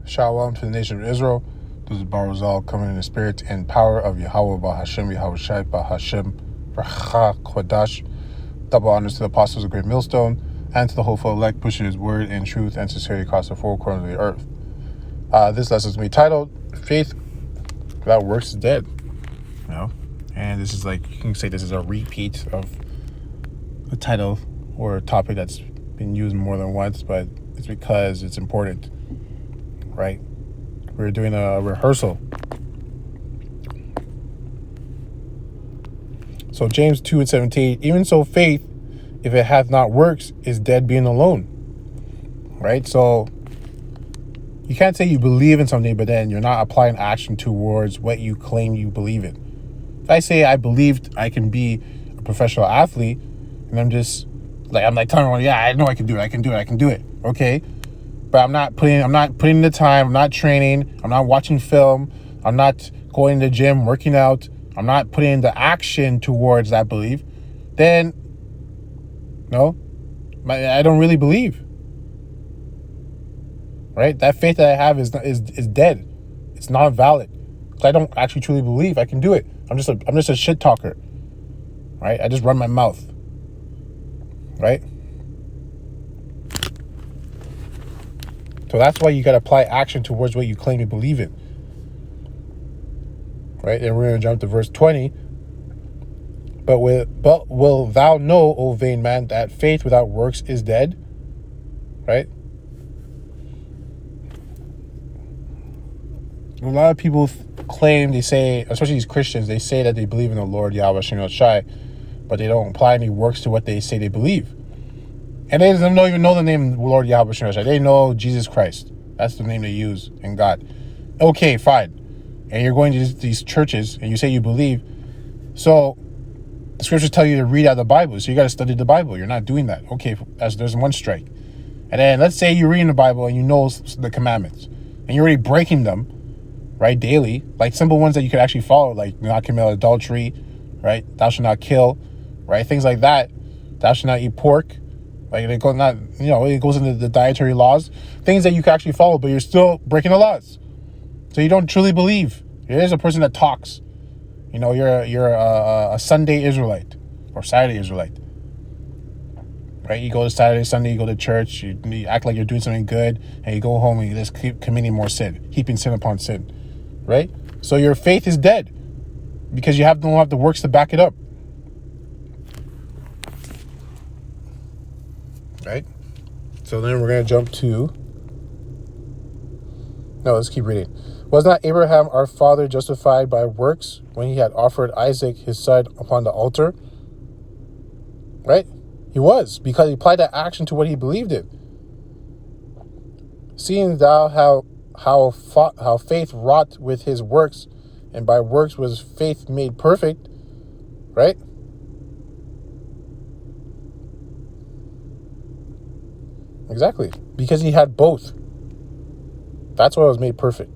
Shalom to the nation of Israel. This is Barazal coming in the spirit and power of Yahweh Bahashem, Yahweh Shai Bahashem, Bracha Kodash. Double honors to the apostles of Great Millstone and to the hopeful elect, pushing his word in truth and sincerity across the four corners of the earth. This lesson is going to be titled, Faith Without Works is Dead. You know? And this is like, you can say this is a repeat of a title or a topic that's been used more than once, but it's because it's important. Right? We're doing a rehearsal. So James 2:17, even so faith, if it hath not works, is dead being alone. Right? So you can't say you believe in something, but then you're not applying action towards what you claim you believe in. If I say I believed I can be a professional athlete, and I'm like telling everyone, yeah, I know I can do it. Okay. But I'm not putting in the time, I'm not training, I'm not watching film, I'm not going to the gym, working out, I'm not putting in the action towards that belief, then I don't really believe. Right? That faith that I have is dead. It's not valid. Because I don't actually truly believe I can do it. I'm just a shit talker. Right? I just run my mouth. Right? So that's why you got to apply action towards what you claim you believe in. Right? And we're going to jump to verse 20. But will thou know, O vain man, that faith without works is dead? Right? A lot of people claim, they say, especially these Christians, they say that they believe in the Lord Yahweh Shem Shai, but they don't apply any works to what they say they believe. And they don't even know the name Lord Yahweh Shem Shai. They know Jesus Christ. That's the name they use in God. Okay, fine. And you're going to these churches and you say you believe. So the scriptures tell you to read out the Bible. So you got to study the Bible. You're not doing that. Okay, there's one strike. And then let's say you're reading the Bible and you know the commandments. And you're already breaking them, right, daily. Like simple ones that you could actually follow, like not commit adultery, right? Thou shalt not kill, right? Things like that. Thou shalt not eat pork. Like it goes into the dietary laws, things that you can actually follow, but you're still breaking the laws. So you don't truly believe. You're just a person that talks. You're a Sunday Israelite or Saturday Israelite. Right? You go to Saturday, Sunday, you go to church, you act like you're doing something good, and you go home and you just keep committing more sin, heaping sin upon sin. Right? So your faith is dead because you don't have the works to back it up. Right? So then we're going to jump to... No, let's keep reading. Was not Abraham our father justified by works when he had offered Isaac his son upon the altar? Right? He was, because he applied that action to what he believed in. Seeing thou how faith wrought with his works, and by works was faith made perfect, right? Exactly. Because he had both. That's why it was made perfect.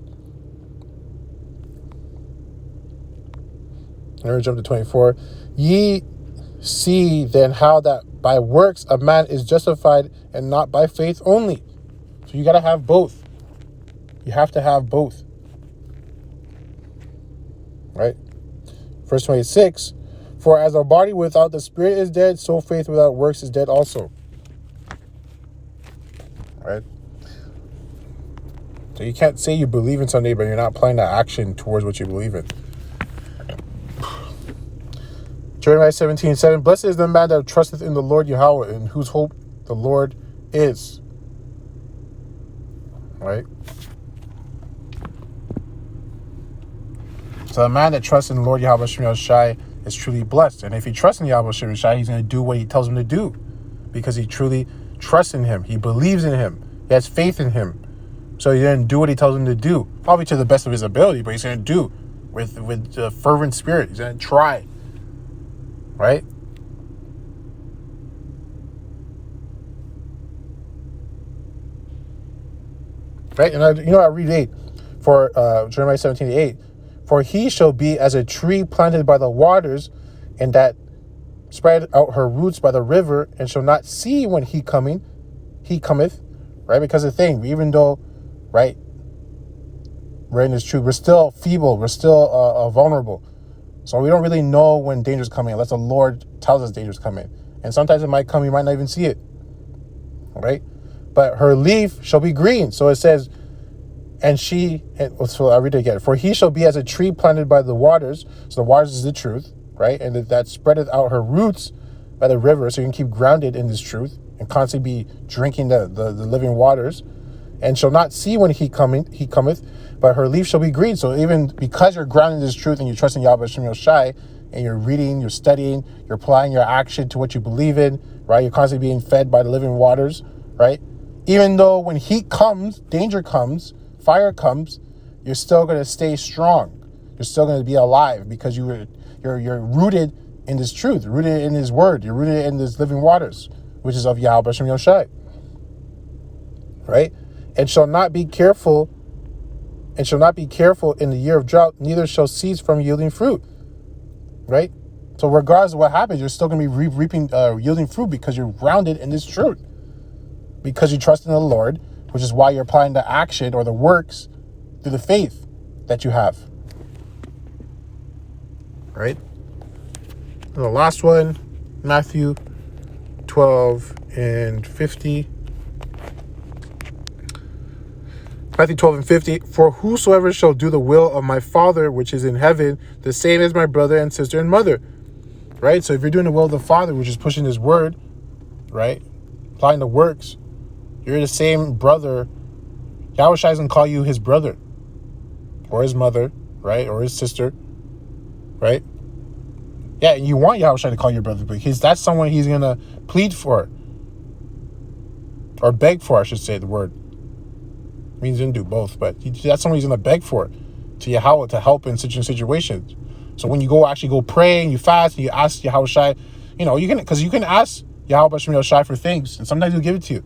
And we're jump to 24. Ye see then how that by works a man is justified and not by faith only. So you got to have both. You have to have both. Right? Verse 26. For as a body without the spirit is dead, so faith without works is dead also. Right? So you can't say you believe in something, but you're not applying that action towards what you believe in. Jeremiah 17:7. Blessed is the man that trusteth in the Lord Yahweh, in whose hope the Lord is. Right? So the man that trusts in the Lord Yahweh Shem Shai is truly blessed. And if he trusts in Yahweh Shem Shai, he's going to do what he tells him to do. Because he truly trusts in him. He believes in him. He has faith in him. So he's going to do what he tells him to do. Probably to the best of his ability, but he's going to do with a fervent spirit. He's going to try. Right? Right? And I read 8 for Jeremiah 17:8. For he shall be as a tree planted by the waters, and that spread out her roots by the river, and shall not see when he cometh. Right? Because the thing, even though, right, we're in this truth. We're still feeble. We're still vulnerable. So we don't really know when danger's coming unless the Lord tells us danger's coming. And sometimes it might come, you might not even see it. Right? But her leaf shall be green. So it says, so I'll read it again. For he shall be as a tree planted by the waters. So the waters is the truth, right? And that spreadeth out her roots by the river. So you can keep grounded in this truth and constantly be drinking the living waters. And shall not see when he cometh, but her leaf shall be green. So even because you're grounded in this truth and you trust in Yahweh Shem Yoshai, and you're reading, you're studying, you're applying your action to what you believe in, right? You're constantly being fed by the living waters, right? Even though when heat comes, danger comes, fire comes, you're still going to stay strong. You're still going to be alive because you're rooted in this truth, rooted in his word. You're rooted in this living waters, which is of Yahweh Shem Yoshai, right? And shall not be careful in the year of drought, neither shall cease from yielding fruit, right? So regardless of what happens, you're still going to be reaping, yielding fruit because you're grounded in this truth, because you trust in the Lord, which is why you're applying the action or the works through the faith that you have, right? And the last one, Matthew 12:50. Matthew 12:50, for whosoever shall do the will of my Father which is in heaven, the same is my brother and sister and mother. Right? So if you're doing the will of the Father, which is pushing his word, right? Applying the works, you're the same brother. Yahweh Shai doesn't call you his brother or his mother, right? Or his sister, right? Yeah, and you want Yahweh Shai to call you your brother because that's someone he's going to plead for. Or beg for, I should say the word. Means he didn't do both, but that's someone he's going to beg for to Yahweh to help in such situations. So when you go pray and you fast and you ask Yahweh Shai, you can ask Yahweh Shai for things and sometimes he'll give it to you,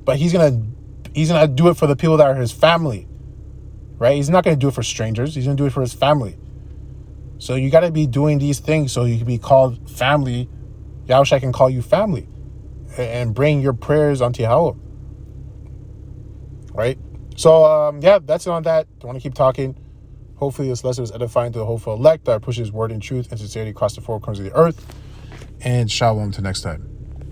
but he's gonna do it for the people that are his family, right? He's not going to do it for strangers. He's going to do it for his family. So you got to be doing these things so you can be called family. Yahweh Shai can call you family and bring your prayers unto Yahweh, right? So, that's it on that. Don't want to keep talking. Hopefully this lesson was edifying to the hopeful elect that pushes word and truth and sincerity across the four corners of the earth. And shalom till next time.